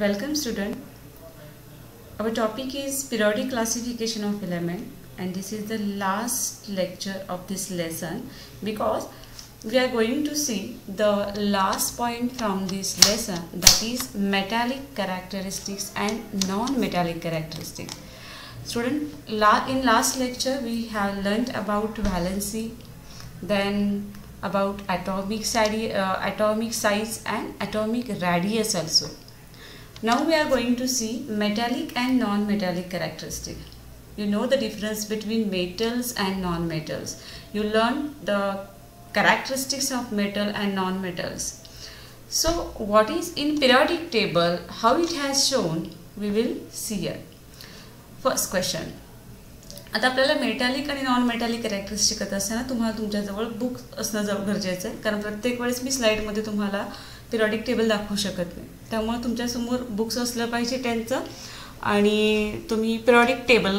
Welcome student. Our topic is periodic classification of element, and this is the last lecture of this lesson because we are going to see the last point from this lesson, that is metallic characteristics and non-metallic characteristics. Student, in last lecture we have learnt about valency, then about atomic size and atomic radius also. Now we are going to see metallic and non-metallic characteristics. You know the difference between metals and non-metals. You learn the characteristics of metal and non-metals. So what is in periodic table, how it has shown, we will see here. First question. आता आपल्याला metallic आणि non metallic characteristic करत असताना तुम्हाला तुमच्याजवळ book असणं गरजेचं आहे, कारण प्रत्येक वेळेस मी स्लाइडमध्ये तुम्हाला पिरियडिक टेबल दाखवू शकत नाही. त्यामुळे तुमच्यासमोर बुक्स असलं पाहिजे त्यांचं, आणि तुम्ही पिरियडिक टेबल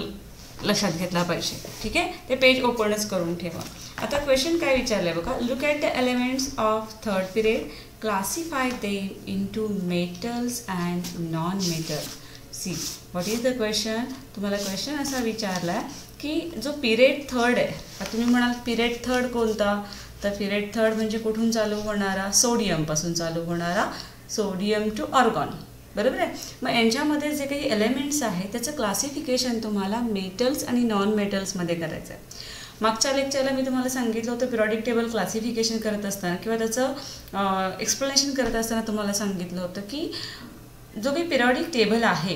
लक्षात घेतला पाहिजे. ठीक आहे, ते पेज ओपनच करून ठेवा. आता क्वेश्चन काय विचारलं आहे बघा. Look at the elements of third period, classify them into metals and non metal. See what is the question. तुम्हाला क्वेश्चन असा विचारला आहे की जो पिरियड थर्ड आहे, आता तुम्ही म्हणाल पिरियड थर्ड कोणता, तर पिरियड थर्ड म्हणजे कुठून चालू होणारा, सोडियमपासून चालू होणारा, सोडियम टू ऑर्गॉन, बरोबर आहे. मग यांच्यामध्ये जे काही एलिमेंट्स आहेत त्याचं क्लासिफिकेशन तुम्हाला मेटल्स आणि नॉन मेटल्समध्ये करायचं आहे. मागच्या लेक्चरला मी तुम्हाला सांगितलं होतं पिरियडिक टेबल क्लासिफिकेशन करत असताना किंवा त्याचं एक्सप्लेनेशन करत असताना तुम्हाला सांगितलं होतं की जो काही पिरियडिक टेबल आहे,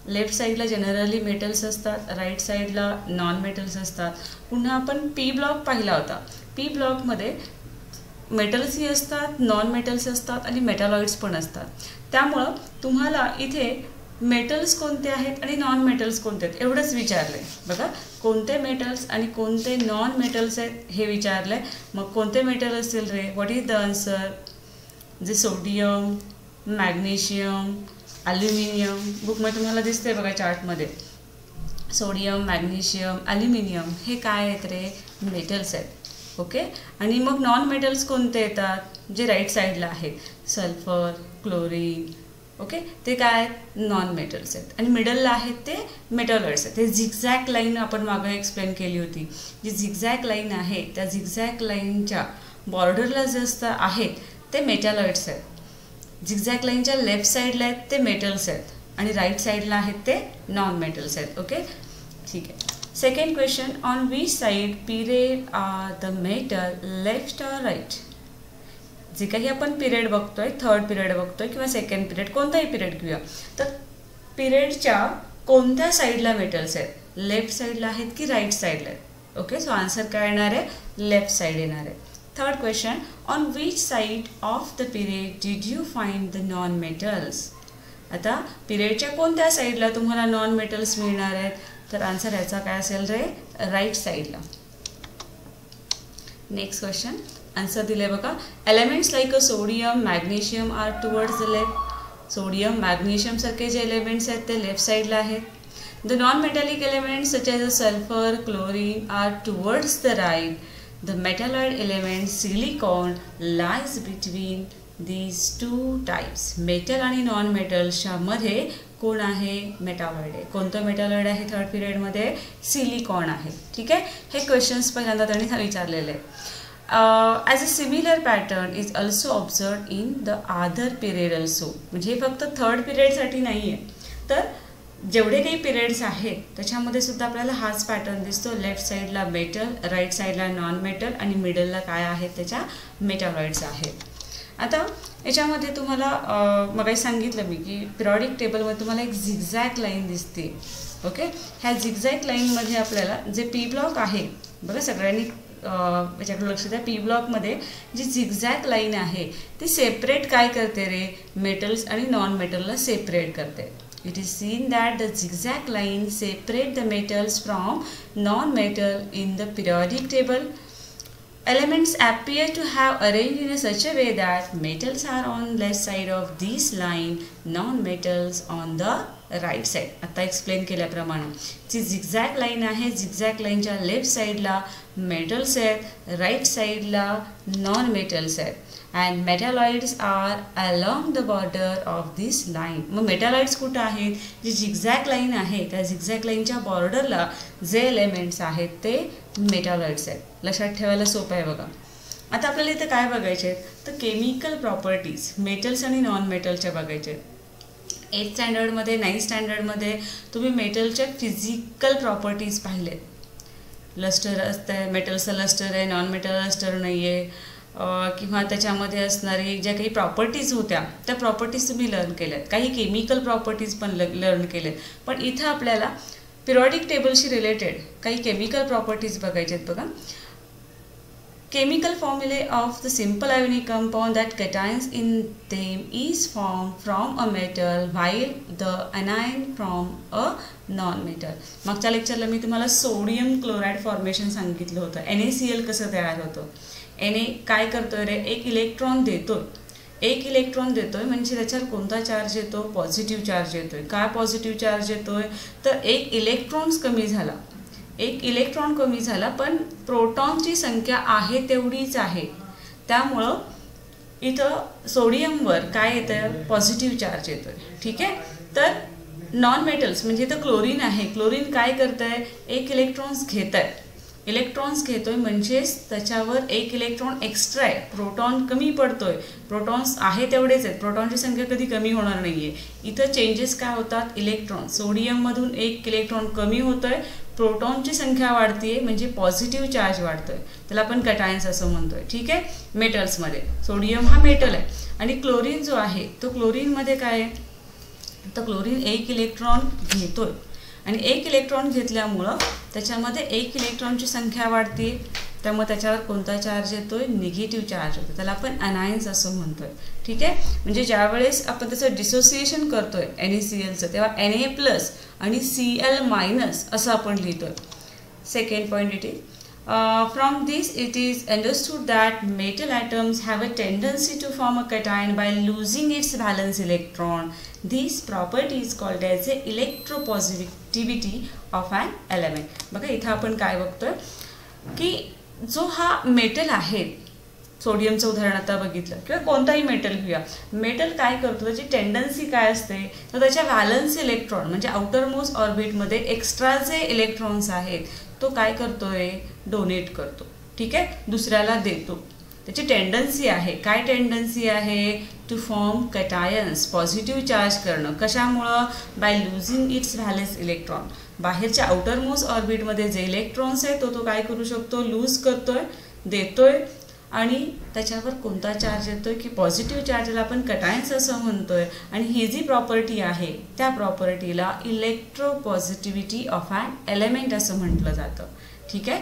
लेफ्ट साईडला जनरली मेटल्स असतात, राईट साईडला नॉन मेटल्स असतात. पुन्हा आपण पी ब्लॉक पाहिला होता. पी ब्लॉकमध्ये मेटल्सही असतात, नॉन मेटल्स असतात आणि मेटॅलॉइड्स पण असतात. त्यामुळं तुम्हाला इथे मेटल्स कोणते आहेत आणि नॉन मेटल्स कोणते आहेत एवढंच विचारलं आहे. बघा, कोणते मेटल्स आणि कोणते नॉन मेटल्स आहेत हे विचारलं आहे. मग कोणते मेटल असतील रे, व्हॉट इज द आन्सर. जे सोडियम, मॅग्नेशियम, ॲल्युमिनियम, बुकमध्ये तुम्हाला दिसते बघा चार्टमध्ये. सोडियम, मॅग्नेशियम, ॲल्युमिनियम हे काय आहेत रे, मेटल्स आहेत. ओके, आणि मग नॉन मेटल्स कोणते येतात, जे राईट साईडला आहेत, सल्फर, क्लोरीन. ओके, ते काय आहेत, नॉन मेटल्स आहेत. आणि मिडलला आहेत ते मेटॅलॉइड्स आहेत. ते झिगझॅग लाईन आपण मागं एक्सप्लेन केली होती. जी झिगझॅग लाईन आहे त्या झिगझॅग लाईनच्या बॉर्डरला जे आहेत ते मेटॅलॉइड्स आहेत. झिगझॅग लाईनच्या लेफ्ट साईडला आहेत ते मेटल्स आहेत आणि राईट साईडला आहेत ते नॉन मेटल्स आहेत. ओके, ठीक आहे. Second question, on which side period are the metal, left और राईट. जे काही आपण पिरियड बघतोय, थर्ड पिरियड बघतोय किंवा सेकंड पिरियड, कोणताही पिरियड घेऊया, तर पिरियडच्या कोणत्या साईडला मेटल्स आहेत, लेफ्ट साईडला आहेत की राईट साईडला आहेत. ओके, सो आन्सर काय येणार आहे, लेफ्ट साईड येणार आहे. Third question, on which side of the period did you find the non metals. आता पिरियडच्या कोणत्या साईडला तुम्हाला नॉन मेटल्स मिळणार आहेत, तर आन्सर याचा काय असेल रे, राईट साईडला. नेक्स्ट क्वेश्चन, आन्सर दिले बघा. Elements like a sodium, magnesium are towards the left. Sodium, magnesium सारखे जे एलिमेंट्स आहेत ते लेफ्ट साईडला आहेत. The non metallic elements such as a sulphur, chlorine are towards the right. The metalloid element silicon lies between these two types. Metal आणि non मेटल्सच्या मध्ये कोण आहे, मेटॅलॉइड आहे. कोणतं मेटॅलॉइड आहे थर्ड पिरियडमध्ये, सिलिकॉन आहे. ठीक आहे, हे क्वेश्चन्स पहिल्यांदा त्यांनी विचारलेले आहे. As a similar pattern is also observe in the other period also. म्हणजे हे फक्त थर्ड पिरियडसाठी नाही आहे, तर जेवढे काही पिरियड्स आहेत त्याच्यामध्ये सुद्धा आपल्याला हाच पॅटर्न दिसतो. लेफ्ट साईडला मेटल, राईट साईडला नॉन मेटल आणि मिडलला काय आहेत, त्याच्या मेटॅलॉइड्स आहेत. आता याच्यामध्ये तुम्हाला मगाशी सांगितलं मी की पिरियडिक टेबलमध्ये तुम्हाला एक झिगझॅग लाईन दिसते. ओके, ह्या झिगझॅग लाईनमध्ये आपल्याला जे पी ब्लॉक आहे बघा, सगळ्यांनी याच्याकडे लक्ष द्या. पी ब्लॉकमध्ये जी झिगझॅग लाईन आहे ती सेपरेट काय करते रे, मेटल्स आणि नॉन मेटलला सेपरेट करते. It is seen that the zigzag lines separate the metals from non-metal in the periodic table. Elements appear to have arranged in such a way that metals are on left side of this line, non-metals on the right side. आता explain केल्याप्रमाणे जी zigzag line आहे, zigzag लाईनच्या left साईडला metals आहेत, right साईडला non metals आहेत. And metalloids are along the border of this line. मग मेटॅलॉइड्स कुठं आहेत? जी झिगझॅग लाईन आहे त्या झिगझॅग लाईनच्या बॉर्डरला जे एलिमेंट्स आहेत ते मेटॅलॉइड्स आहेत. लक्षात ठेवायला सोपं आहे बघा. आता आपल्याला इथे काय बघायचे आहेत तर केमिकल प्रॉपर्टीज मेटल्स आणि नॉन मेटलच्या बघायचे आहेत. 8th स्टँडर्डमध्ये 9th स्टँडर्डमध्ये तुम्ही मेटलच्या फिजिकल प्रॉपर्टीज पाहिलेत. लस्टर असतं, मेटलचं लस्टर आहे, नॉन मेटल लस्टर नाही आहे, किंवा त्याच्यामध्ये असणारी ज्या काही प्रॉपर्टीज होत्या त्या प्रॉपर्टीज तुम्ही लर्न केल्यात. काही केमिकल प्रॉपर्टीज पण लर्न केलेत. पण इथं आपल्याला पिरियॉडिक टेबलशी रिलेटेड काही केमिकल प्रॉपर्टीज बघायचे आहेत बघा. Chemical formulae of the simple ionic compound that cations in them is formed from a metal while the anion from a non-metal. मागच्या लेक्चरला मी तुम्हाला सोडियम क्लोराइड फॉर्मेशन सांगितलं होतं. NaCl कसं तयार होतं. Na काय करतोय रे? एक इलेक्ट्रॉन देतोय. एक इलेक्ट्रॉन देतोय म्हणजे त्याच्यावर कोणता चार्ज येतो? पॉझिटिव्ह चार्ज येतोय. काय पॉझिटिव्ह चार्ज येतोय तर एक इलेक्ट्रॉन्स कमी झाला. एक इलेक्ट्रॉन कमी झाला पण प्रोटॉनची संख्या आहे तेवढीच आहे. त्यामुळं इथं सोडियमवर काय येतं? पॉझिटिव्ह चार्ज येतोय. ठीक आहे. तर नॉन मेटल्स म्हणजे इथं क्लोरीन आहे. क्लोरीन काय करत आहे? एक इलेक्ट्रॉन्स घेत आहे. इलेक्ट्रॉन्स घेतोय म्हणजेच त्याच्यावर एक इलेक्ट्रॉन एक्स्ट्रा आहे. प्रोटॉन कमी पडतोय. प्रोटॉन्स आहे तेवढेच आहेत. प्रोटॉनची संख्या कधी कमी होणार नाही आहे. इथं चेंजेस काय होतात? इलेक्ट्रॉन सोडियममधून एक इलेक्ट्रॉन कमी होतोय, प्रोटॉनची संख्या वाढतीये म्हणजे पॉझिटिव्ह चार्ज वाढतोय. त्याला आपण कटायन्स असं म्हणतोय. ठीक आहे. मेटल्समध्ये सोडियम हा मेटल आहे आणि क्लोरीन जो आहे तो क्लोरीनमध्ये काय आहे तर क्लोरीन एक इलेक्ट्रॉन घेतोय आणि एक इलेक्ट्रॉन घेतल्यामुळं त्याच्यामध्ये एक इलेक्ट्रॉनची संख्या वाढते. त्यामुळे त्याच्यावर कोणता चार्ज येतोय? निगेटिव्ह चार्ज येतो. त्याला आपण अनायन्स असं म्हणतोय. ठीक आहे. म्हणजे ज्यावेळेस आपण त्याचं डिसोसिएशन करतोय NaClचं तेव्हा Na+ आणि Cl- असं आपण लिहितोय. Second point it is from this it is understood that metal atoms have a tendency to form a cation by losing its valence electron. This property is called as a electropositivity of an element. बघा इथं आपण काय बघतोय की जो हा metal आहे, सोडियमचं उदाहरण आता बघितलं किंवा कोणताही मेटल घेऊया. मेटल काय करतो? त्याची टेंडन्सी काय असते तर त्याच्या व्हॅलन्स इलेक्ट्रॉन म्हणजे आउटर मोस्ट ऑर्बिटमध्ये एक्स्ट्रा जे इलेक्ट्रॉन्स आहेत तो काय करतोय? डोनेट करतो. ठीक आहे. दुसऱ्याला देतो. त्याची टेंडन्सी आहे. काय टेंडन्सी आहे? To form cations, positive charge करणं. कशामुळं? By losing its valence electron. बाहेरच्या आउटर मोस्ट ऑर्बिटमध्ये जे इलेक्ट्रॉन्स आहेत तो काय करू शकतो? लूज करतोय, देतोय आणि त्याच्यावर कोणता चार्ज येतोय की पॉझिटिव्ह चार्जला आपण कटायन्स असं म्हणतोय. आणि ही जी प्रॉपर्टी आहे त्या प्रॉपर्टीला इलेक्ट्रोपॉझिटिव्हिटी ऑफ ॲन एलिमेंट असं म्हटलं जातं. ठीक आहे.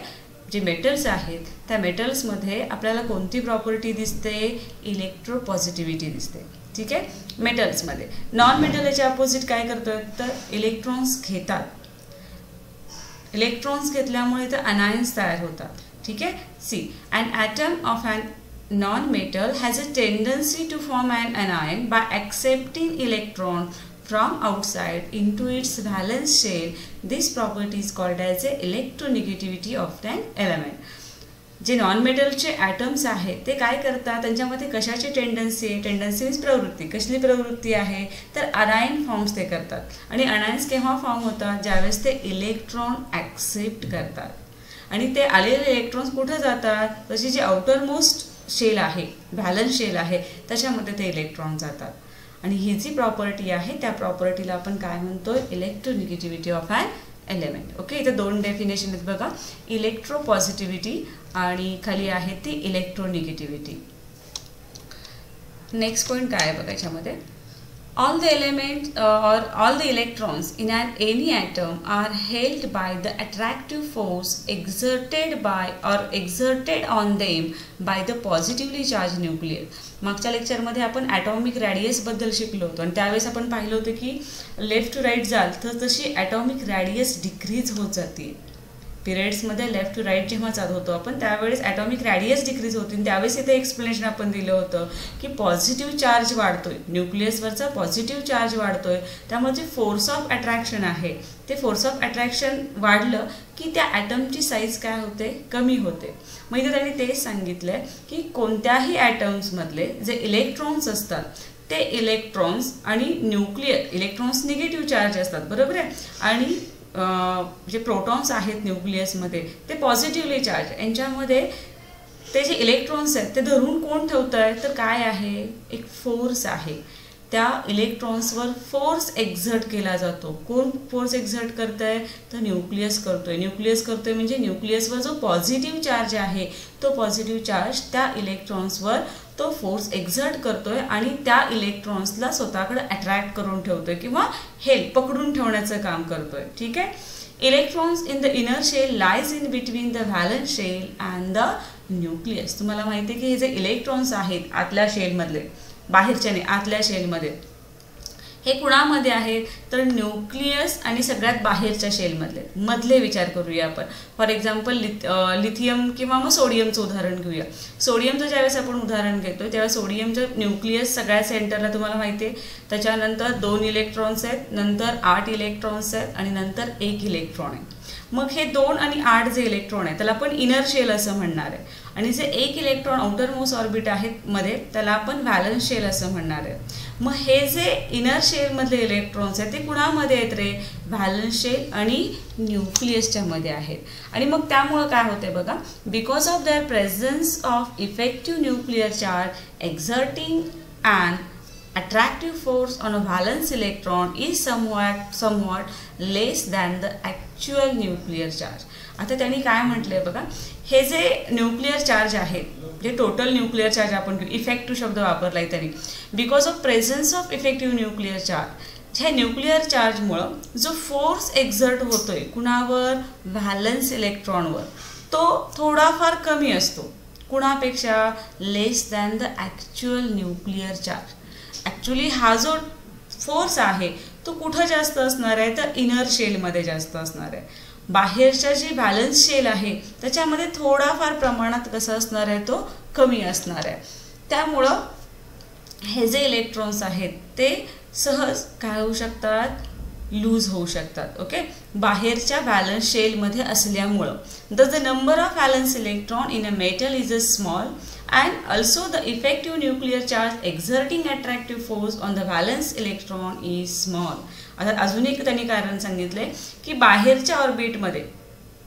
जे मेटल्स आहेत त्या मेटल्समध्ये आपल्याला कोणती प्रॉपर्टी दिसते? इलेक्ट्रोपॉझिटिव्हिटी दिसते. ठीक आहे. मेटल्समध्ये. नॉन मेटल याच्या अपोजिट काय करतोय तर इलेक्ट्रॉन्स घेतात. इलेक्ट्रॉन्स घेतल्यामुळे तर अनायन्स तयार होतात. ठीक आहे. See an atom of an non-metal has a tendency to form an anion by accepting electron from outside into its valence shell. This property is called as a electronegativity of an element. जे non मेटलचे atoms आहेत ते काय करतात? त्यांच्यामध्ये कशाची tendency आहे? Tendency means प्रवृत्ती. कसली प्रवृत्ती आहे तर अनायन फॉर्म्स ते करतात. आणि अनायन्स केव्हा फॉर्म होतात? ज्यावेळेस ते इलेक्ट्रॉन ॲक्सेप्ट करतात. आणि ते आलेले इलेक्ट्रॉन्स कुठं जातात? तशी जी आउटर मोस्ट शेल आहे, व्हॅलन्स शेल आहे त्याच्यामध्ये ते इलेक्ट्रॉन जातात. आणि ही जी प्रॉपर्टी आहे त्या प्रॉपर्टीला आपण काय म्हणतोय? Electronegativity of an element. Okay. इथे दोन डेफिनेशन आहेत बघा. इलेक्ट्रोपॉझिटिव्हिटी आणि खाली आहे ती इलेक्ट्रोनिगेटिव्हिटी. नेक्स्ट पॉईंट काय आहे बघा याच्यामध्ये? All the elements or all the electrons in any atom are held by the attractive force exerted by or exerted on them by the positively charged nucleus. मागच्या लेक्चरमध्ये आपण ॲटॉमिक रॅडियस बद्दल शिकलो होतो आणि त्यावेळेस आपण पाहिलं होतं की लेफ्ट टू राईट जाल तर तशी ॲटॉमिक रॅडियस डिक्रीज होत जाते. पिरियड्समध्ये लेफ्ट टू राईट जेव्हा जात होतो आपण त्यावेळेस ॲटॉमिक रॅडियस डिक्रीज होती. त्यावेळेस इथे एक्सप्लेनेशन आपण दिलं होतं की पॉझिटिव्ह चार्ज वाढतोय, न्यूक्लियसवरचा पॉझिटिव्ह चार्ज वाढतोय, त्यामुळे जे फोर्स ऑफ अट्रॅक्शन आहे ते फोर्स ऑफ अट्रॅक्शन वाढलं की त्या ॲटमची साईज काय होते, कमी होते. मग इथे त्यांनी तेच सांगितलं आहे की कोणत्याही ॲटम्समधले जे इलेक्ट्रॉन्स असतात ते इलेक्ट्रॉन्स आणि न्यूक्लियर, इलेक्ट्रॉन्स निगेटिव्ह चार्ज असतात बरोबर आहे, आणि जे प्रोटॉन्स आहेत न्यूक्लियसमध्ये ते पॉझिटिव्हली चार्ज. यांच्यामध्ये ते जे इलेक्ट्रॉन्स आहेत ते धरून कोण ठेवतं आहे तर काय आहे, एक फोर्स आहे. त्या इलेक्ट्रॉन्सवर फोर्स एक्झर्ट केला जातो. कोण फोर्स एक्झर्ट करत आहे तर न्यूक्लियस करतोय. न्यूक्लियस करतोय म्हणजे न्यूक्लियसवर जो पॉझिटिव्ह चार्ज आहे तो पॉझिटिव्ह चार्ज त्या इलेक्ट्रॉन्सवर तो फोर्स एक्झर्ट करतोय आणि त्या इलेक्ट्रॉन्सला स्वतःकडे अट्रॅक्ट करून ठेवतोय किंवा हेल्प पकडून ठेवण्याचं काम करतोय. ठीक आहे. Electrons in the inner shell lies in between the valence shell and the nucleus. तुम्हाला माहिती आहे की हे जे इलेक्ट्रॉन्स आहेत आतल्या शेलमधले, बाहेरच्या नाही आतल्या शेलमध्ये, हे कुणामध्ये आहेत तर न्यूक्लियस आणि सगळ्यात बाहेरच्या शेलमधले मधले विचार करूया आपण. फॉर एक्झाम्पल लिथियम किंवा मग सोडियमचं उदाहरण घेऊया. सोडियमचं ज्यावेळेस आपण उदाहरण घेतो तेव्हा सोडियमचं न्यूक्लियस सगळ्या सेंटरला तुम्हाला माहिती आहे, त्याच्यानंतर 2 इलेक्ट्रॉन्स आहेत, नंतर 8 इलेक्ट्रॉन्स आहेत आणि नंतर 1 इलेक्ट्रॉन आहे. मग हे 2 आणि 8 जे इलेक्ट्रॉन आहे त्याला आपण इनर शेल असं म्हणणार आहे, आणि जे 1 इलेक्ट्रॉन आउटर मोस्ट ऑर्बिट आहेत मध्ये त्याला आपण व्हॅलन्स शेल असं म्हणणार आहे. मग हे जे इनर शेलमधले इलेक्ट्रॉन्स आहेत ते कुणामध्ये आहेत रे, व्हॅलन्स शेल आणि न्यूक्लियसच्या मध्ये आहेत. आणि मग त्यामुळं काय होते बघा, because of their presence of effective nuclear charge exerting and attractive force on a valence electron is somewhat less than the actual nuclear charge. आता त्यांनी काय म्हटलंय बघा, हे जे न्यूक्लियर चार्ज आहे, जे टोटल न्यूक्लियर चार्ज आपण इफेक्टिव्ह शब्द वापरलाय त्यांनी, because of presence of effective nuclear charge, ह्या न्यूक्लियर चार्जमुळं जो फोर्स एक्झर्ट होतोय कुणावर, व्हॅलन्स इलेक्ट्रॉनवर, तो थोडाफार कमी असतो. कुणापेक्षा, less than the actual nuclear charge. Actually हा जो फोर्स आहे तो कुठं जास्त असणार आहे तर इनर शेलमध्ये जास्त असणार आहे. बाहेरच्या जी व्हॅलन्स शेल आहे त्याच्यामध्ये थोडाफार प्रमाणात कसं असणार आहे तो कमी असणार आहे. त्यामुळं हे जे इलेक्ट्रॉन्स आहेत ते सहज काय होऊ शकतात, लूज होऊ शकतात. ओके, बाहेरच्या व्हॅलन्स शेलमध्ये असल्यामुळं. The number of valence electron in a metal is a small and also the effective nuclear charge exerting attractive force on the valence electron is small. आता अजून एक त्यांनी कारण सांगितले की बाहेरच्या ऑर्बिटमध्ये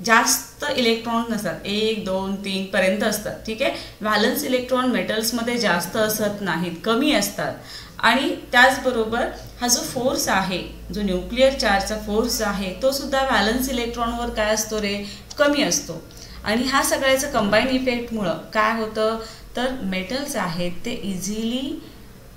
जास्त इलेक्ट्रॉन नसतात, 1, 2, 3 पर्यंत असतात. ठीक आहे. व्हॅलन्स इलेक्ट्रॉन मेटल्समध्ये जास्त असत नाहीत, कमी असतात. आणि त्याचबरोबर हा जो फोर्स आहे, जो न्यूक्लियर चार्जचा फोर्स आहे तो सुद्धा व्हॅलन्स इलेक्ट्रॉनवर काय असतो रे, कमी असतो. आणि ह्या सगळ्याचं कंबाईन इफेक्टमुळं काय होतं तर मेटल्स आहेत ते इझिली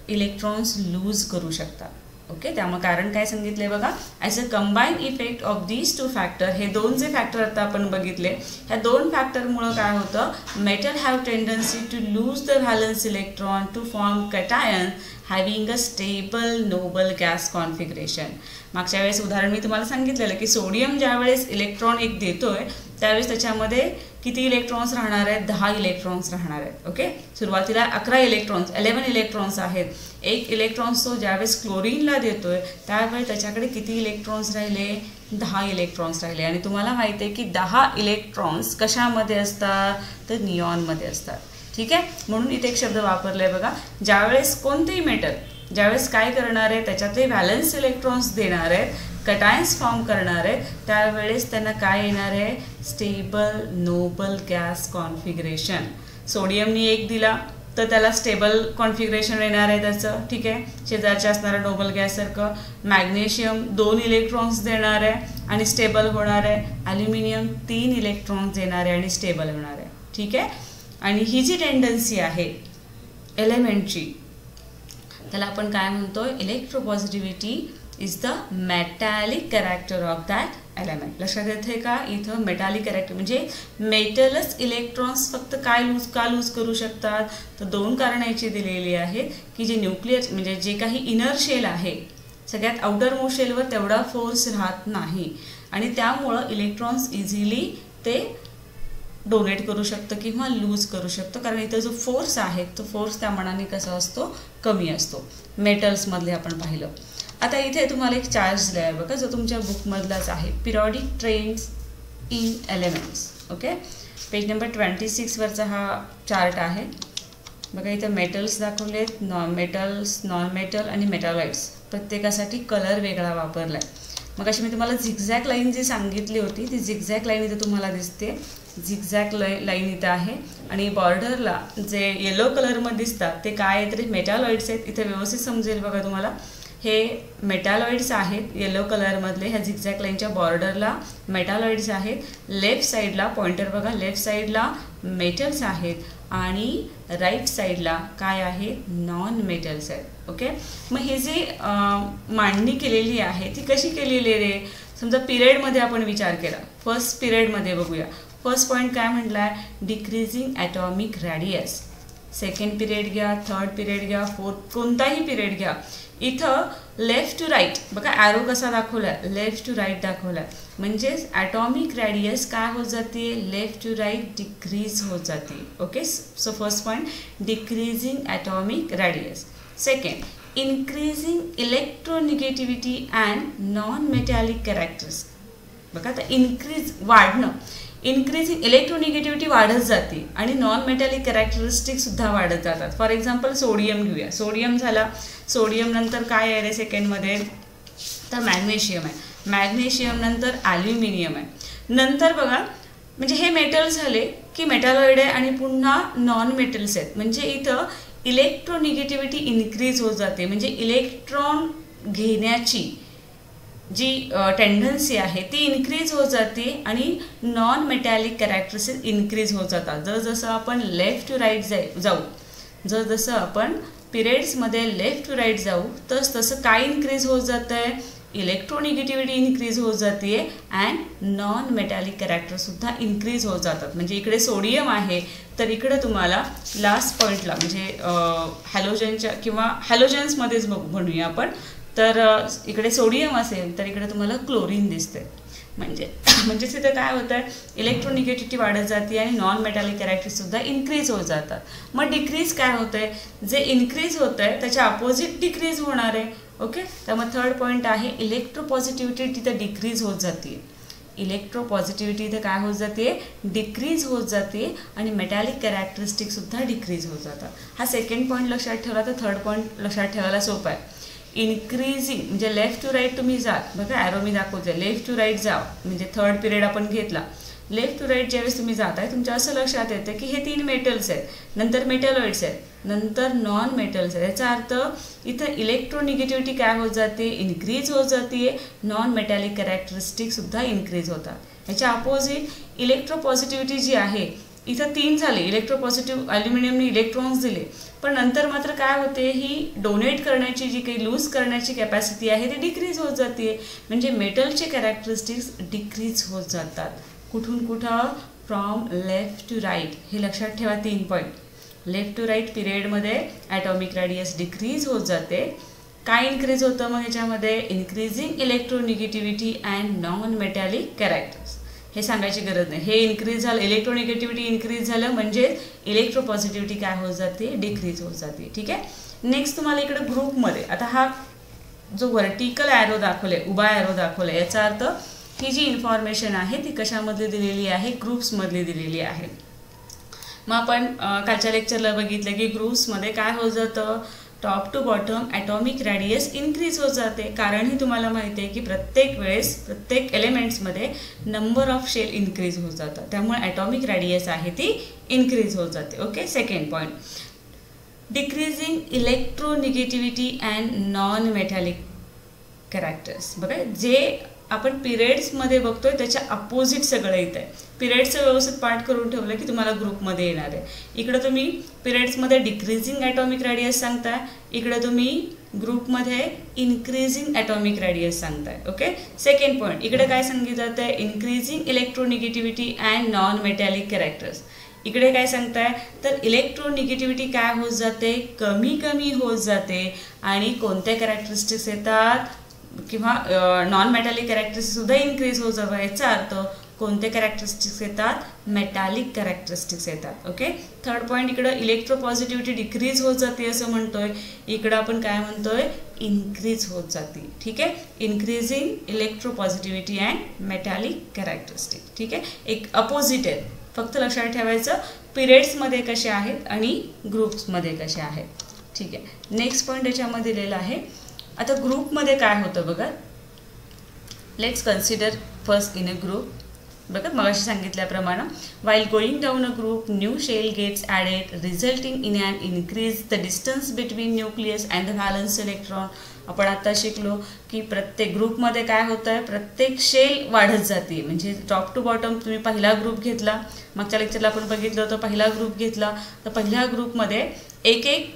इलेक्ट्रॉन्स लूज करू शकतात. ओके, त्यामुळे कारण काय सांगितले बघा, as a combine effect of these 2 factor, हे 2 जे फॅक्टर आता आपण बघितले ह्या 2 फॅक्टरमुळं काय होतं, metal have tendency to lose the valence electron to form cation having a stable noble gas configuration. मागच्या वेळेस उदाहरण मी तुम्हाला सांगितलेलं की सोडियम ज्यावेळेस इलेक्ट्रॉन एक देतोय त्यावेळेस त्याच्यामध्ये किती इलेक्ट्रॉन्स राहणार आहेत, 10 इलेक्ट्रॉन्स राहणार आहेत. ओके, सुरुवातीला 11 इलेक्ट्रॉन्स आहेत. 1 इलेक्ट्रॉन्स तो ज्यावेळेस क्लोरीनला देतोय त्यावेळेस त्याच्याकडे किती इलेक्ट्रॉन्स राहिले, 10 इलेक्ट्रॉन्स राहिले. आणि तुम्हाला माहिती आहे की 10 इलेक्ट्रॉन्स कशामध्ये असतात तर निऑनमध्ये असतात. ठीक आहे, म्हणून इथे एक शब्द वापरलाय बघा, ज्यावेळेस कोणतेही मेटल ज्यावेळेस काय करणार आहे त्याच्यातले व्हॅलन्स इलेक्ट्रॉन्स देणार आहेत, कटायन्स फॉर्म करणार आहेत, त्यावेळेस त्यांना काय येणार आहे, स्टेबल नोबल गॅस कॉन्फिगरेशन. सोडियमनी 1 दिला तर त्याला स्टेबल कॉन्फिगरेशन येणार आहे त्याचं. ठीक आहे, शेजारच्या असणारा नोबल गॅससारखं. मॅग्नेशियम 2 इलेक्ट्रॉन्स देणार आहे आणि स्टेबल होणार आहे. ॲल्युमिनियम 3 इलेक्ट्रॉन्स देणार आहे आणि स्टेबल होणार आहे. ठीक आहे, आणि ही जी टेंडन्सी आहे एलिमेंटची त्याला आपण काय म्हणतोय, electropositivity is the metallic character of that element. लक्षात येते का, इथं मेटॅलिक कॅरेक्टर म्हणजे मेटलच इलेक्ट्रॉन्स फक्त काय लूज करू शकतात तर 2 कारण याची दिलेली आहेत की जे न्यूक्लियर म्हणजे जे काही इनर शेल आहे सगळ्यात आउटर मोस्ट शेलवर तेवढा फोर्स राहत नाही आणि त्यामुळं इलेक्ट्रॉन्स इझिली ते डोनेट करू शकतं किंवा लूज करू शकतो, कारण इथं जो फोर्स आहे तो फोर्स त्या मानाने कसा असतो, कमी असतो. मेटल्समधले आपण पाहिलं. आता इथे तुम्हाला एक चार्ज दिला आहे बघा, जो तुमच्या बुकमधलाच आहे, periodic trends in elements. Okay, page number 26 वरचा हा चार्ट आहे बघा. इथे मेटल्स दाखवलेत, मेटल्स, नॉन मेटल आणि मेटॅलॉइड्स. प्रत्येकासाठी कलर वेगळा वापरला आहे. मग अशी मी तुम्हाला झिगझॅग लाईन जी सांगितली होती ती झिगझॅग लाईन इथे तुम्हाला दिसते. झिगझॅग लाईन इथं आहे आणि बॉर्डरला जे येलो कलरमध्ये दिसतात ते काय आहे तरी मेटॅलॉइड्स आहेत. इथे व्यवस्थित समजेल बघा तुम्हाला, हे मेटॅलॉइड्स आहेत येलो कलरमधले. ह्या झिगझॅग लाईनच्या बॉर्डरला मेटॅलॉइड्स आहेत. लेफ्ट साईडला पॉइंटर बघा, लेफ्ट साईडला मेटल्स आहेत आणि राईट साईडला काय आहे, नॉन मेटल्स आहेत. ओके, मग हे जे मांडणी केलेली आहे ती कशी केलेली आहे रे. समजा पिरियडमध्ये आपण विचार केला, फर्स्ट पिरियडमध्ये बघूया. फर्स्ट पॉईंट काय म्हटला आहे, decreasing atomic radius. Second period घ्या, थर्ड पिरियड घ्या, फोर्थ कोणताही पिरियड घ्या. इथं लेफ्ट टू राईट बघा, ॲरो कसा दाखवला आहे, लेफ्ट टू राईट दाखवला आहे. म्हणजेच ॲटॉमिक रॅडियस काय होत जाते, लेफ्ट टू राईट डिक्रीज होत जाते. Okay, so first point, decreasing atomic radius. Second, increasing electronegativity and non-metallic characters. बघा आता इन्क्रीज वाढणं, इन्क्रीजिंग इलेक्ट्रोनिगेटिव्हिटी वाढत जाते आणि नॉन मेटॅलिक कॅरेक्टरिस्टिक सुद्धा वाढत जातात. फॉर एक्झाम्पल सोडियम घेऊया. सोडियम झाला, सोडियम नंतर काय आहे रे सेकंडमध्ये, तर मॅग्नेशियम आहे. मॅग्नेशियम नंतर ॲल्युमिनियम आहे. नंतर बघा म्हणजे हे मेटल झाले की मेटॅलॉइड आहे आणि पुन्हा नॉन मेटल्स आहेत. म्हणजे इथं इलेक्ट्रोनिगेटिव्हिटी इन्क्रीज होत जाते. म्हणजे इलेक्ट्रॉन घेण्याची जी टेंडन्सी आहे ती इन्क्रीज होत जाते आणि नॉन मेटॅलिक कॅरेक्टरिस्टिक इन्क्रीज होत जातात. जसं आपण लेफ्ट टू राईट जाऊ, जसं आपण पिरियड्समध्ये लेफ्ट टू राईट जाऊ तसं काय इन्क्रीज होत जातं आहे, इलेक्ट्रोनिगेटिव्हिटी इन्क्रीज होत जाते अँड नॉन मेटॅलिक कॅरेक्टरसुद्धा इन्क्रीज होत जातात. म्हणजे इकडे सोडियम आहे तर इकडे तुम्हाला लास्ट पॉईंटला म्हणजे हॅलोजनच्या किंवा हॅलोजन्समध्येच म्हणूया आपण, तर इकडे सोडियम असेल तर इकडे तुम्हाला क्लोरीन दिसते. म्हणजे तिथे काय होतं आहे, इलेक्ट्रोनिगेटिव्हिटी वाढत जाते आणि नॉन मेटॅलिक कॅरेक्टरसुद्धा इन्क्रीज होत जातात. मग डिक्रीज काय होतं आहे, जे इन्क्रीज होतं आहे त्याच्या अपोजिट डिक्रीज होणार आहे. ओके, त्यामुळे थर्ड पॉईंट आहे इलेक्ट्रोपॉझिटिव्हिटी तिथे डिक्रीज होत जाते. इलेक्ट्रोपॉझिटिव्हिटी इथे काय होत जाते, डिक्रीज होत जाते आणि मेटॅलिक कॅरेक्टरिस्टिकसुद्धा डिक्रीज होत जातात. हा सेकंड पॉईंट लक्षात ठेवला तर थर्ड पॉईंट लक्षात ठेवायला सोपा आहे. इन्क्रीजिंग म्हणजे लेफ्ट टू राईट तुम्ही जात बघा, ॲरो मी दाखवते, लेफ्ट टू राईट जा म्हणजे थर्ड पिरियड आपण घेतला. लेफ्ट टू राईट ज्यावेळेस तुम्ही जात आहे तुमच्या असं लक्षात येतं की हे 3 मेटल्स आहेत, नंतर मेटॅलॉइड्स आहेत, नंतर नॉन मेटल्स आहेत. याचा अर्थ इथं इलेक्ट्रोनिगेटिव्हिटी काय होत जाते, इन्क्रीज होत जाते, नॉन मेटॅलिक कॅरेक्टरिस्टिकसुद्धा इन्क्रीज होतात. याच्या अपोजिट इलेक्ट्रोपॉझिटिव्हिटी जी आहे इथं 3 झाले, इलेक्ट्रोपॉझिटिव्ह ॲल्युमिनियमने इलेक्ट्रॉन्स दिले, पण नंतर मात्र काय होते, ही डोनेट करण्याची जी काही लूज करण्याची कॅपॅसिटी आहे ती डिक्रीज होत जाते. म्हणजे मेटलचे कॅरेक्टरिस्टिक्स डिक्रीज होत जातात. कुठून कुठं, फ्रॉम लेफ्ट टू राईट. हे लक्षात ठेवा 3 पॉईंट. लेफ्ट टू राईट पिरियडमध्ये ॲटॉमिक रॅडियस डिक्रीज होत जाते. काय इन्क्रीज होतं मग ह्याच्यामध्ये, increasing electronegativity and non metallic characters. हे सांगायची गरज नाही, हे इन्क्रीज झालं, इलेक्ट्रोनिगेटिव्हिटी इन्क्रीज झालं म्हणजे इलेक्ट्रोपॉझिटिव्हिटी काय होत जाते, डिक्रीज होत जाते. ठीक आहे, नेक्स्ट तुम्हाला इकडे ग्रुपमध्ये आता हा जो व्हर्टिकल ॲरो दाखवले, उभा ॲरो दाखवला, याचा अर्थ ही जी इन्फॉर्मेशन आहे ती कशामधली दिलेली आहे, ग्रुप्समधली दिलेली आहे. मग आपण कालच्या लेक्चरला बघितलं की ग्रुप्समध्ये काय होत जातं, top to bottom atomic radius increase होत जाते. कारणही तुम्हाला माहिती आहे की प्रत्येक वेळेस प्रत्येक एलिमेंट्समध्ये नंबर ऑफ शेल इन्क्रीज होत जातात, त्यामुळे ॲटॉमिक रॅडियस आहे ती इन्क्रीज होत जाते. Okay, second point, decreasing electronegativity and non metallic characters. बघा जे आपण पिरियड्समध्ये बघतोय त्याच्या अपोजिट सगळं येतं आहे. पिरियड्सचं व्यवस्थित पाठ करून ठेवलं की तुम्हाला ग्रुपमध्ये येणार आहे. इकडं तुम्ही पिरियड्समध्ये डिक्रीजिंग ॲटॉमिक रॅडियस सांगताय, इकडं तुम्ही ग्रुपमध्ये इन्क्रीजिंग ॲटॉमिक रॅडियस सांगताय. ओके, सेकंड पॉईंट, इकडे काय सांगितलं जातं आहे, increasing electronegativity and non metallic characters. इकडे काय सांगताय तर इलेक्ट्रोनिगेटिव्हिटी काय होत जाते, कमी कमी होत जाते आणि कोणत्या कॅरेक्टरिस्टिक्स येतात किंवा नॉन मेटॅलिक कॅरेक्टरिस्टिक्स सुद्धा इन्क्रीज होत जातात. याचा अर्थ कोणते कॅरेक्टरिस्टिक्स येतात? मेटॅलिक कॅरेक्टरिस्टिक्स येतात. ओके. थर्ड पॉईंट इकडं इलेक्ट्रोपॉझिटिव्हिटी डिक्रीज होत जाते असं म्हणतोय. इकडं आपण काय म्हणतोय? इन्क्रीज होत जाते. ठीक आहे. Increasing electropositivity and metallic characteristic. ठीक आहे. एक अपोजिट आहेत. फक्त लक्षात ठेवायचं पिरियड्समध्ये कसे आहेत आणि ग्रुप्समध्ये कसे आहेत. ठीक आहे. नेक्स्ट पॉईंट याच्यामध्ये दिलेला आहे. आता ग्रुपमध्ये काय होतं बघा. Let's consider first in a group. बघा मगाशी सांगितल्याप्रमाणे while going down a group new shell gets added resulting in an increase the distance between nucleus and the valence electron. आपण आता शिकलो की प्रत्येक ग्रुपमध्ये काय होतं आहे? प्रत्येक शेल वाढत जाते. म्हणजे टॉप टू बॉटम तुम्ही पहिला ग्रुप घेतला, मागच्या लेक्चरला आपण बघितलं होतं पहिला ग्रुप घेतला, तर पहिल्या ग्रुपमध्ये एक एक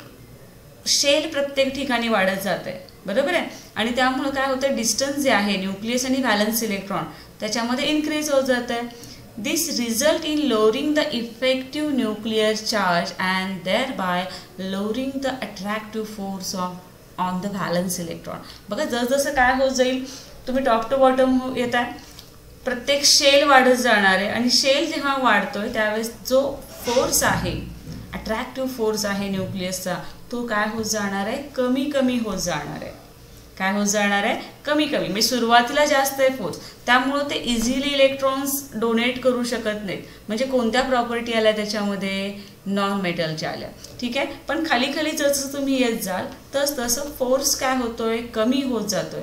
शेल प्रत्येक ठिकाणी वाढत जात आहे. बरोबर आहे. आणि त्यामुळे काय होतं? डिस्टन्स जे आहे न्यूक्लियस आणि व्हॅलन्स इलेक्ट्रॉन त्याच्यामध्ये इन्क्रीज होत जात आहे. This result in lowering the effective nuclear charge and thereby lowering the attractive force on the valence electron. बघा जसजसं काय होत जाईल, तुम्ही टॉप टू बॉटम येत आहे, प्रत्येक शेल वाढत जाणार आहे आणि शेल जेव्हा वाढतोय त्यावेळेस जो फोर्स आहे, अट्रॅक्टिव्ह फोर्स आहे न्यूक्लियसचा, तो काय होत जाणार आहे? कमी कमी होत जाणार आहे. काय होत जाणार आहे? कमी कमी. म्हणजे सुरुवातीला जास्त आहे फोर्स, त्यामुळे ते इझिली इलेक्ट्रॉन्स डोनेट करू शकत नाहीत. म्हणजे कोणत्या प्रॉपर्टी आल्या त्याच्यामध्ये? नॉन मेटलच्या आल्या. ठीक आहे. पण खाली खाली जसं तुम्ही येत जाल तसं फोर्स काय होतोय? कमी होत जातोय.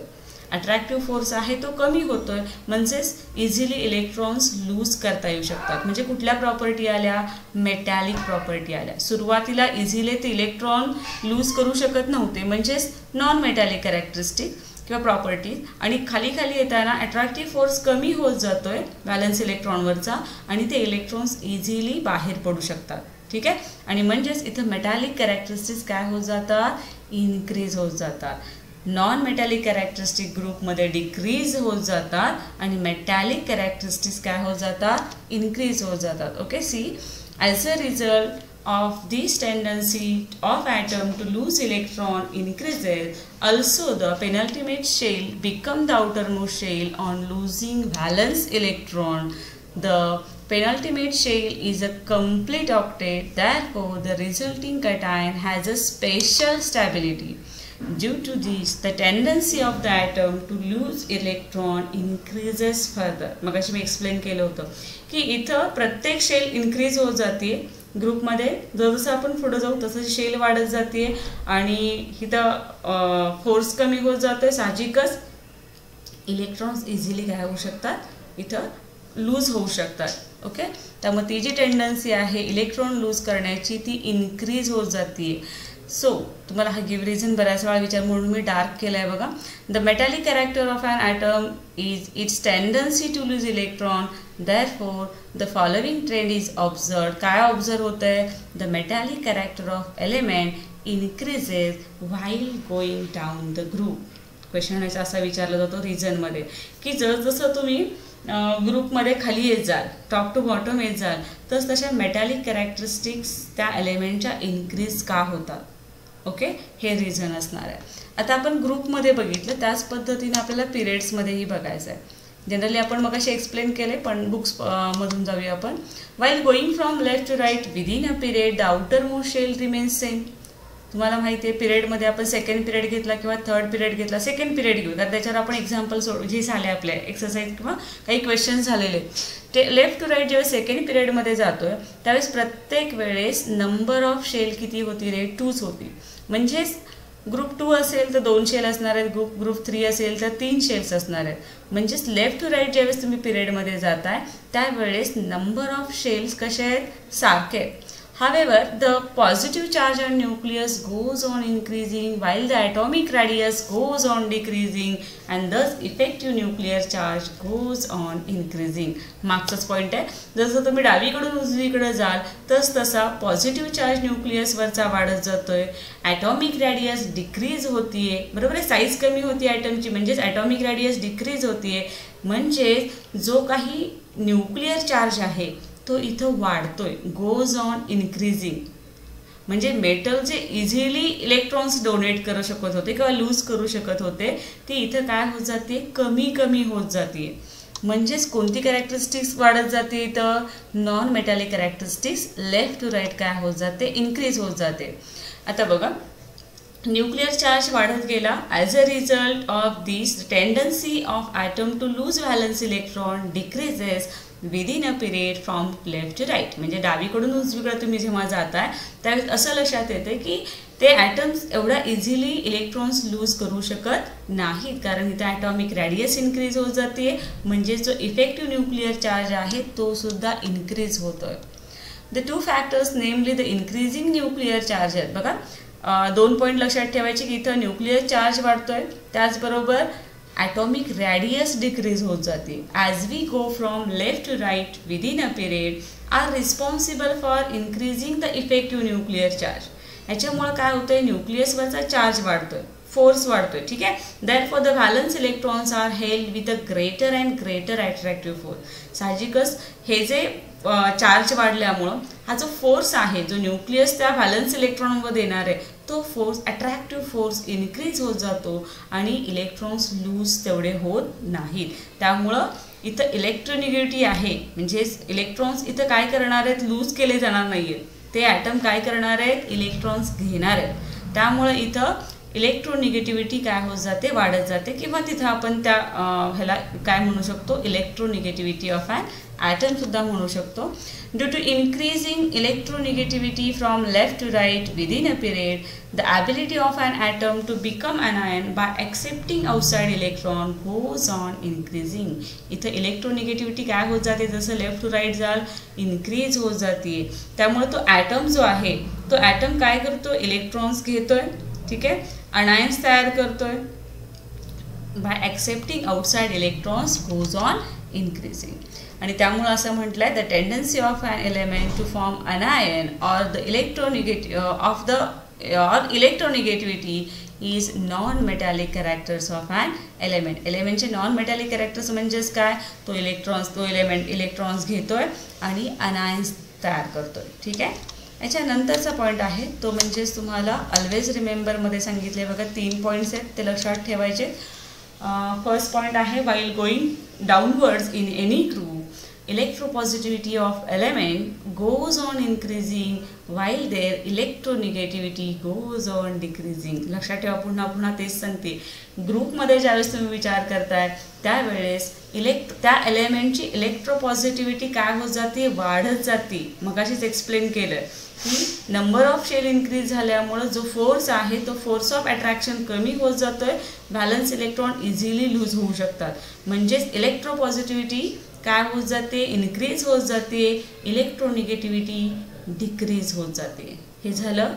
अट्रॅक्टिव्ह फोर्स आहे तो कमी होतोय. म्हणजेच इझिली इलेक्ट्रॉन्स लूज करता येऊ शकतात. म्हणजे कुठल्या प्रॉपर्टी आल्या? मेटॅलिक प्रॉपर्टी आल्या. सुरुवातीला इझिली ते इलेक्ट्रॉन लूज करू शकत नव्हते, म्हणजेच नॉन मेटॅलिक कॅरेक्टरिस्टिक किंवा प्रॉपर्टीज. आणि खाली खाली येताना अट्रॅक्टिव्ह फोर्स कमी होत जातोय व्हॅलन्स इलेक्ट्रॉनवरचा आणि ते इलेक्ट्रॉन्स इझिली बाहेर पडू शकतात. ठीक आहे. आणि म्हणजेच इथं मेटॅलिक कॅरेक्टरिस्टिक्स काय होत जातात? इन्क्रीज होत जातात. नॉन मेटॅलिक कॅरेक्टरिस्टिक ग्रुपमध्ये डिक्रीज होत जातात आणि मेटॅलिक कॅरेक्टरिस्टिक्स काय होत जातात? इन्क्रीज होत जातात. Okay. See as a result of this tendency of atom to lose electron increases, also the penultimate shell become the outermost shell on losing valence electron. The penultimate shell is a complete octet, therefore the resulting cation has a special stability. Due to this, the tendency of the atom to lose electron increases further. मगाशी मी explain केलं होतं की इथं प्रत्येक shell increase होत जाते ग्रुपमध्ये. जसं आपण पुढे जाऊ तसं शेल वाढत जाते आणि इथं फोर्स कमी होत जातोय. साहजिकच इलेक्ट्रॉन्स इझिली काय होऊ शकतात? इथं लूज होऊ शकतात. ओके. त्यामुळे ती जी टेंडन्सी आहे इलेक्ट्रॉन लूज करण्याची ती इन्क्रीज होत जाते. सो तुम्हाला हा गिव्ह रिझन बऱ्याच वेळा विचार म्हणून मी डार्क केला आहे बघा. The metallic character of an atom is its tendency to lose electron. Therefore the following trend is observe. काय ऑब्झर्व होत आहे? The metallic character of element increases while going down the group. Question असा विचारला जातो रिझनमध्ये की जसं तुम्ही ग्रुपमध्ये खाली येत जाल, टॉप टू बॉटम येत जाल, तशा मेटॅलिक कॅरेक्टरिस्टिक्स त्या एलिमेंटच्या इन्क्रीज का होतात? ओके. हे रिझन असणार आहे. आता आपण ग्रुपमध्ये बघितलं त्याच पद्धतीने आपल्याला पिरियड्समध्येही बघायचं आहे. जनरली आपण मग असे एक्सप्लेन केले, पण बुक्स मधून जाऊया आपण. While going from left to right within a period the outermost shell remains same. तुम्हाला माहिती आहे पिरियडमध्ये आपण सेकंड पिरियड घेतला किंवा थर्ड पिरियड घेतला. सेकंड पिरियड घेऊ कारण त्याच्यावर आपण एक्झाम्पल जे झाले आपले एक्सरसाइज किंवा काही क्वेश्चन झालेले ते लेफ्ट टू राईट जेव्हा सेकंड पिरियडमध्ये जातोय त्यावेळेस प्रत्येक वेळेस नंबर ऑफ शेल किती होती रे? 2च होती. म्हणजेच ग्रुप 2 असेल तर 2 शेल असणार आहेत, ग्रुप 3 असेल तर 3 शेल्स असणार आहेत. म्हणजेच लेफ्ट टू राईट ज्यावेळेस तुम्ही पिरियडमध्ये जाताय त्यावेळेस नंबर ऑफ शेल्स कसे आहेत? सारखे आहेत. However, the positive charge on nucleus goes on increasing while the atomic radius goes on decreasing and thus effective nuclear charge goes on increasing. मागचाच पॉइंट आहे. जसं तुम्ही डावीकडून उजवीकडे जाल तसा पॉझिटिव्ह चार्ज न्यूक्लियसवरचा वाढत जातोय. ॲटॉमिक रॅडियस डिक्रीज होतीये. बरोबर आहे. साईज कमी होती ॲटमची म्हणजेच ॲटॉमिक रॅडियस डिक्रीज होतीये. म्हणजे जो काही न्यूक्लियर चार्ज आहे तो इथं वाढतोय. Goes on increasing. म्हणजे मेटल जे इझिली इलेक्ट्रॉन्स डोनेट करू शकत होते किंवा लूज करू शकत होते ती इथं काय होत जाते? कमी कमी होत जाते. म्हणजेच कोणती कॅरेक्टरिस्टिक्स वाढत जाते, तर non metallic characteristics left to right काय होत जाते, इन्क्रीज होत जाते. आता बघा, न्यूक्लियर चार्ज वाढत गेला. As a result of this tendency of atom to lose valence electron decreases within a period from left to right. म्हणजे डावीकडून उजवीकडे तुम्ही जेव्हा जाताय त्यावेळेस असं लक्षात येते की ते ॲटम्स एवढा इझिली इलेक्ट्रॉन्स लूज करू शकत नाहीत, कारण इथे ॲटॉमिक रॅडियस इन्क्रीज होत जाते. म्हणजे जो इफेक्टिव्ह न्यूक्लियर चार्ज आहे तो सुद्धा इन्क्रीज होतोय. The two factors namely the increasing nuclear charge आहेत. बघा, 2 पॉईंट लक्षात ठेवायचे की इथं न्यूक्लियर चार्ज वाढतोय, त्याचबरोबर ॲटॉमिक रॅडियस डिक्रीज होत जाते. As we go from left to right within a period are responsible for increasing the effective nuclear charge. याच्यामुळे काय होतंय, न्यूक्लियसवरचा चार्ज वाढतोय, फोर्स वाढतोय. ठीक आहे. Therefore the valence electrons are held with a greater and greater attractive force. साहजिकच हे जे चार्ज वाढल्यामुळं हा जो फोर्स आहे, जो न्यूक्लियस त्या व्हॅलन्स इलेक्ट्रॉनवर देणार आहे, तो फोर्स अट्रॅक्टिव्ह फोर्स इन्क्रीज होत जातो आणि इलेक्ट्रॉन्स लूज तेवढे होत नाहीत. त्यामुळं इथं इलेक्ट्रोनिगेटिव्हिटी आहे, म्हणजेच इलेक्ट्रॉन्स इथं काय करणार आहेत, लूज केले जाणार नाही आहेत. ते ॲटम काय करणार आहेत, इलेक्ट्रॉन्स घेणार आहेत. त्यामुळं इथं इलेक्ट्रोनिगेटिव्हिटी काय होत जाते, वाढत जाते, किंवा तिथं आपण त्या ह्याला काय म्हणू शकतो, इलेक्ट्रोनिगेटिव्हिटी ऑफ ॲन ॲटम सुद्धा म्हणू शकतो. Due to increasing electronegativity from left to right within a period, the ability of an atom to become anion by accepting outside electron goes on increasing. इथं इलेक्ट्रोनिगेटिव्हिटी काय होत जाते, जसं left to right जाल increase होत जाते. त्यामुळे तो ॲटम जो आहे, तो ॲटम काय करतो, इलेक्ट्रॉन्स घेतोय. ठीक आहे, अनायन्स तयार करतोय. By accepting outside electrons goes on increasing. आणि त्यामुळे असं म्हटलं आहे, the tendency of an element to form anion or the electronegativity is non metallic characters of an element. एलिमेंटचे नॉन मेटॅलिक कॅरेक्टर्स म्हणजेच काय, तो एलिमेंट इलेक्ट्रॉन्स घेतोय आणि अनायन्स तयार करतोय. ठीक आहे. याच्यानंतरचा पॉईंट आहे तो म्हणजेच तुम्हाला ऑलवेज रिमेंबरमध्ये सांगितले बघा, 3 पॉईंट्स आहेत, ते लक्षात ठेवायचे. फर्स्ट पॉईंट आहे, while going downwards in any group electropositivity of element goes on increasing while their electronegativity goes on decreasing. लक्षात ठेवा, पुन्हा पुन्हा तेच सांगते, ग्रुपमध्ये ज्यावेळेस तुम्ही विचार करताय त्यावेळेस त्या एलिमेंटची इलेक्ट्रोपॉझिटिव्हिटी काय होत जाते, वाढत जाते. मगाशीच एक्सप्लेन केलं की नंबर ऑफ शेल इन्क्रीज झाल्यामुळं जो फोर्स आहे तो फोर्स ऑफ अट्रॅक्शन कमी होत जातोय, व्हॅलन्स इलेक्ट्रॉन इझिली लूज होऊ शकतात. म्हणजेच इलेक्ट्रोपॉझिटिव्हिटी काय होत जाते, इन्क्रीज होत जाते, इलेक्ट्रोनिगेटिव्हिटी डिक्रीज होत जाते. हे झालं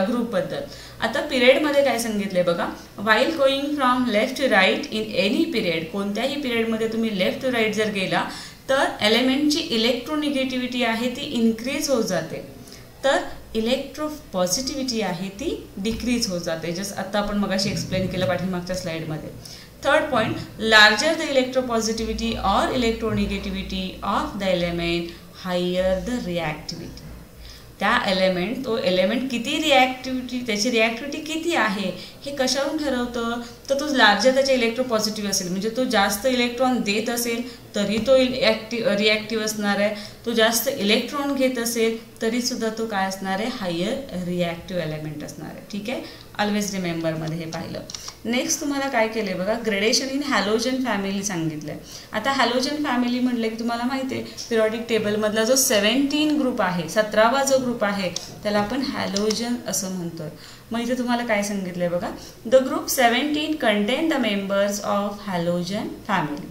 ग्रुपबद्दल. आता पिरियडमध्ये काय सांगितले बघा, while going from left to right in any period, कोणत्याही पिरियडमध्ये तुम्ही लेफ्ट टू राईट जर गेला तर एलिमेंटची इलेक्ट्रोनिगेटिव्हिटी आहे ती इन्क्रीज होत जाते, तर इलेक्ट्रोपॉझिटिव्हिटी आहे ती डिक्रीज होत जाते. जस्ट आता आपण मगाशी एक्सप्लेन केलं पाठीमागच्या स्लाइडमध्ये. Third point, larger the electropositivity or electronegativity of the element higher the reactivity. त्या तो एलिमेंट किती रिॲक्टिव्हिटी, त्याची रिॲक्टिव्हिटी किती आहे हे कशावरून ठरवतं, तर तो लार्जर त्याचे इलेक्ट्रोपॉझिटिव्ह असेल, म्हणजे तो जास्त इलेक्ट्रॉन देत असेल तरी तो रिॲक्टिव्ह असणार आहे, तो जास्त इलेक्ट्रॉन घेत असेल तरीसुद्धा तो काय असणार आहे, हायर रिॲक्टिव्ह एलिमेंट असणार आहे. ठीक आहे, ऑलवेज रिमेंबरमध्ये हे पाहिलं. नेक्स्ट तुम्हाला काय केलं बघा, ग्रेडेशन इन हॅलोजन फॅमिली सांगितलं आहे. आता हॅलोजन फॅमिली म्हटलं की तुम्हाला माहिती आहे पिरियॉडिक टेबलमधला जो 17 ग्रुप आहे, 17वा जो ग्रुप आहे त्याला आपण हॅलोजन असं म्हणतोय. मग इथे तुम्हाला काय सांगितलं आहे बघा, the group 17 content the members of halogen family.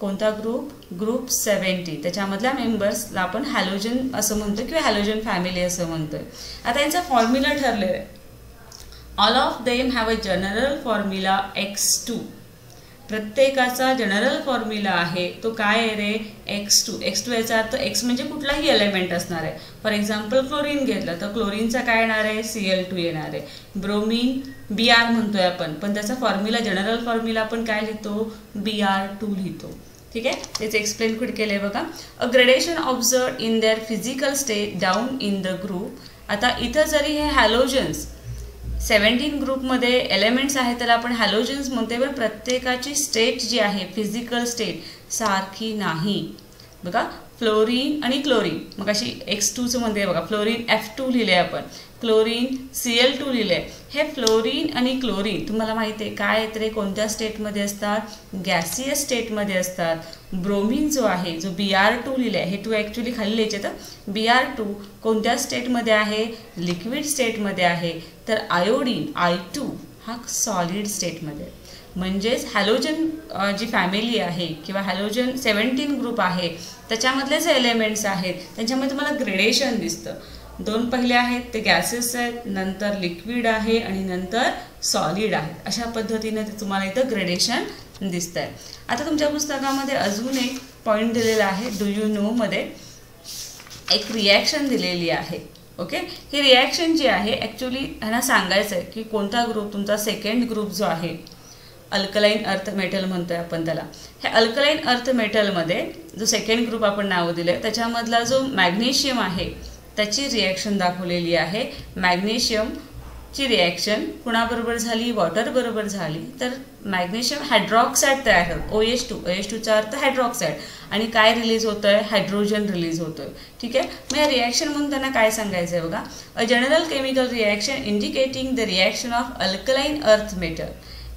कोणता ग्रुप, ग्रुप 70, त्याच्यामधल्या मेंबर्सला आपण हॅलोजन असं म्हणतो किंवा हॅलोजन फॅमिली असं म्हणतोय. आता यांचा फॉर्म्युला ठरलेला आहे, all of them have a general formula X2. प्रत्येकाचा जनरल फॉर्म्युला आहे तो काय आहे रे, X2. X2 याचा अर्थ X म्हणजे कुठलाही एलिमेंट असणार आहे. फॉर एक्झाम्पल क्लोरीन घेतलं तर क्लोरीनचा काय येणार आहे, Cl2 येणार आहे. ब्रोमीन Br म्हणतोय आपण, पण त्याचा फॉर्म्युला जनरल फॉर्म्युला आपण काय लिहितो, Br2 लिहितो. ठीक आहे, तेच एक्सप्लेन कुठे केलं आहे बघा. A gradation observe in their physical state down in the group. आता इथं जरी हे हॅलोजन्स 17 ग्रुपमध्ये एलिमेंट्स आहेत त्याला आपण हॅलोजन्स म्हणतो, पण प्रत्येकाची स्टेट जी आहे फिजिकल स्टेट सारखी नाही. बघा फ्लोरीन आणि क्लोरीन, मग अशी X2चं म्हणते बघा, फ्लोरीन F2 लिहिले आपण, क्लोरीन Cl2 लिहिले. हे फ्लोरीन आणि क्लोरीन तुम्हाला माहिती आहे काय तर कोणत्या स्टेटमध्ये असतात, गॅसियस स्टेटमध्ये असतात. ब्रोमीन जो आहे जो Br2 लिहिले आहे, हे 2 ॲक्च्युली खाली लिहायचे, तर Br2 कोणत्या स्टेटमध्ये आहे, लिक्विड स्टेटमध्ये आहे. तर आयोडीन I2 हा सॉलिड स्टेटमध्ये. म्हणजेच हॅलोजन जी फॅमिली आहे किंवा हॅलोजन 17 ग्रुप आहे त्याच्यामधले जे एलिमेंट्स आहेत त्यांच्यामध्ये तुम्हाला ग्रेडेशन दिसतं. 2 पहिले आहेत ते गॅसेस आहेत, नंतर लिक्विड आहे आणि नंतर सॉलिड आहे. अशा पद्धतीने ते तुम्हाला इथं ग्रेडेशन दिसत आहे. आता तुमच्या पुस्तकामध्ये अजून एक पॉईंट दिलेला आहे, डू यू नो मध्ये एक रिॲक्शन दिलेली आहे. ओके, ही रिॲक्शन जी आहे ॲक्च्युली ह्यांना सांगायचं आहे की कोणता ग्रुप तुमचा सेकंड ग्रुप जो आहे अल्कलाइन अर्थ मेटल म्हणतोय आपण त्याला. हे अल्कलाइन अर्थ मेटलमध्ये जो सेकंड ग्रुप आपण नाव दिलं त्याच्यामधला जो मॅग्नेशियम आहे त्याची रिॲक्शन दाखवलेली आहे. मॅग्नेशियमची रिॲक्शन कुणाबरोबर झाली, वॉटर बरोबर झाली. तर मॅग्नेशियम हायड्रॉक्साईड तयार होतं, OH2चा अर्थ हायड्रॉक्साईड, आणि काय रिलीज होतं आहे, हायड्रोजन रिलीज होतोय. ठीक आहे, मग या रिॲक्शन म्हणून त्यांना काय सांगायचं आहे बघा, a general chemical reaction indicating the reaction of alkaline earth metal.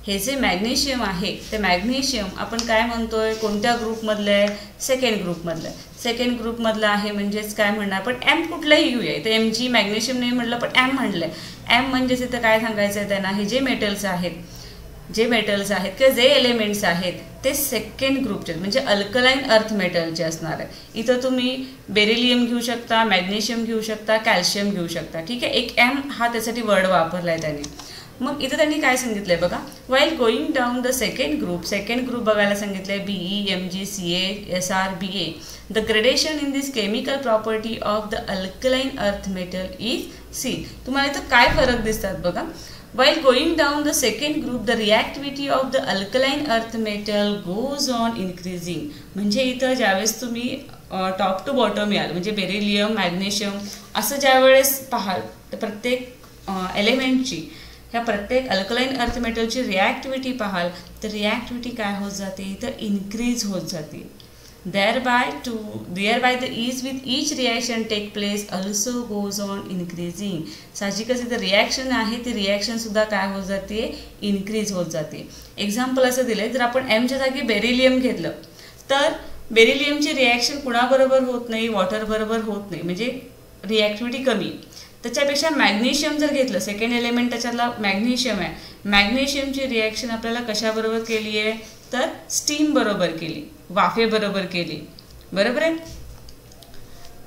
हे जे मॅग्नेशियम आहे ते मॅग्नेशियम आपण काय म्हणतोय, कोणत्या ग्रुपमधलं आहे, सेकंड ग्रुपमधलं आहे. सेकंड ग्रुपमधलं आहे म्हणजेच काय म्हणणार आपण, एम कुठलाही घेऊया. इथे Mg मॅग्नेशियम नाही म्हटलं पण एम म्हटलं आहे. एम म्हणजेच इथं काय सांगायचं आहे त्यांना, हे जे मेटल्स आहेत किंवा जे एलिमेंट्स आहेत ते सेकंड ग्रुपचे म्हणजे अल्कलाइन अर्थ मेटलचे असणार आहे. इथं तुम्ही बेरिलियम घेऊ शकता, मॅग्नेशियम घेऊ शकता, कॅल्शियम घेऊ शकता. ठीक आहे, एक एम हा त्यासाठी वर्ड वापरला आहे त्यांनी. मग इथं त्यांनी काय सांगितलंय बघा, while going down the second group बघायला सांगितलंय, Be, Mg, Ca, Sr, Ba. The gradation in this chemical property of the alkaline earth metal is see. तुम्हाला इथं काय फरक दिसतात बघा. While going down the second group, the reactivity of the alkaline earth metal goes on increasing. म्हणजे इथं ज्यावेळेस तुम्ही टॉप टू बॉटम याल म्हणजे बेरिलियम, मॅग्नेशियम असं ज्यावेळेस पाहाल तर प्रत्येक एलिमेंटची, ह्या प्रत्येक अल्कलाइन अर्थ मेटलची रिॲक्टिव्हिटी पाहाल तर रिॲक्टिव्हिटी काय होत जाते तर इन्क्रीज होत जाते. thereby the ease with each reaction take place also goes on increasing. साहजिकच इथं रिॲक्शन आहे ती रिॲक्शन सुद्धा काय होत जाते, इन्क्रीज होत जाते. एक्झाम्पल असं दिलंय, जर आपण एमच्या जागी बेरिलियम घेतलं तर बेरिलियमची रिॲक्शन कुणाबरोबर होत नाही, वॉटर बरोबर होत नाही, म्हणजे रिॲक्टिव्हिटी कमी. त्याच्यापेक्षा मॅग्नेशियम जर घेतलं, सेकंड एलिमेंट त्याच्यातला मॅग्नेशियम आहे, मॅग्नेशियमची रिॲक्शन आपल्याला कशाबरोबर केली आहे तर स्टीम बरोबर केली, वाफेबरोबर केली. बरोबर आहे.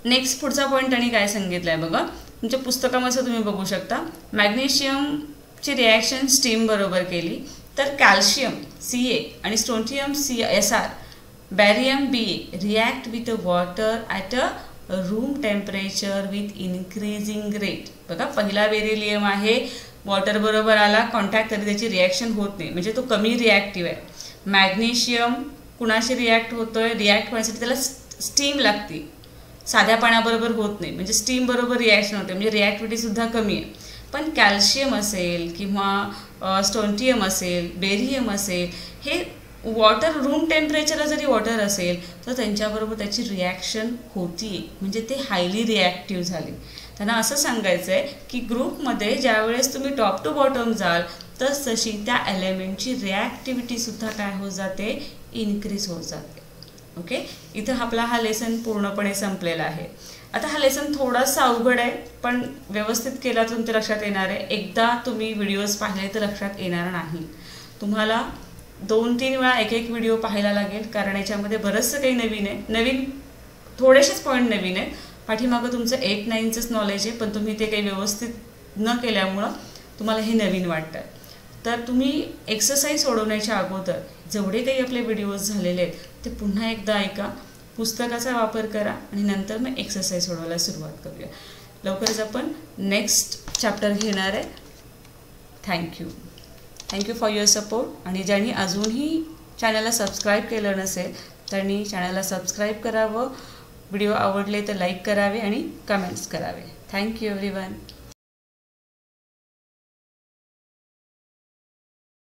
नेक्स्ट पुढचा पॉईंट आणि काय सांगितलं आहे बघा, तुमच्या पुस्तकामध्ये तुम्ही बघू शकता, मॅग्नेशियमची रिॲक्शन स्टीम बरोबर केली तर कॅल्शियम Ca आणि strontium Sr, बॅरियम Ba react with water at a room temperature with increasing rate. बघा पहिला बेरिलियम आहे, वॉटर बरोबर आला कॉन्टॅक्ट तरी त्याची रिॲक्शन होत नाही, म्हणजे तो कमी रिॲक्टिव्ह आहे. मॅग्नेशियम कुणाशी रिॲक्ट होतोय, रिॲक्ट होण्यासाठी त्याला स्टीम लागते, साध्या पाण्याबरोबर होत नाही, म्हणजे स्टीम बरोबर रिॲक्शन होते, म्हणजे रिॲक्टिव्हिटी सुद्धा कमी आहे. पण कॅल्शियम असेल किंवा स्टोंटियम असेल, बेरियम असेल, हे वॉटर रूम टेम्परेचरला जरी वॉटर असेल तर त्यांच्याबरोबर त्याची रिॲक्शन होती, म्हणजे ते हायली रिॲक्टिव्ह झाले. त्यांना असं सांगायचं आहे की ग्रुपमध्ये ज्यावेळेस तुम्ही टॉप टू बॉटम जाल तशी त्या एलिमेंटची रिॲक्टिव्हिटी सुद्धा काय होत जाते, इन्क्रीज होत जाते. ओके, इथं आपला हा लेसन पूर्णपणे संपलेला आहे. आता हा लेसन थोडासा अवघड आहे पण व्यवस्थित केला तर तुमच्या लक्षात येणार आहे. एकदा तुम्ही व्हिडिओज पाहिले तर लक्षात येणार नाही, तुम्हाला 2-3 वेळा एक व्हिडिओ पाहायला लागेल, कारण याच्यामध्ये बरंचसं काही नवीन आहे. नवीन थोडेसेच पॉईंट नवीन आहेत, पाठीमागं तुमचं 8-9चंच नॉलेज आहे, पण तुम्ही ते काही व्यवस्थित न केल्यामुळं तुम्हाला हे नवीन वाटतं. तर तुम्ही एक्सरसाइज सोडवण्याच्या अगोदर जेवढे काही आपले व्हिडिओज झालेले आहेत ते पुन्हा एकदा ऐका, पुस्तकाचा वापर करा आणि नंतर मग एक्सरसाइज सोडवायला सुरुवात करूया. लवकरच आपण नेक्स्ट चॅप्टर घेणार आहे. Thank you for your support. आणि ज्यांनी अजूनही चॅनलला सबस्क्राईब केलं नसेल त्यांनी चॅनलला सबस्क्राईब करावं, व्हिडिओ आवडले तर लाईक करावे आणि कमेंट्स करावे. Thank you everyone.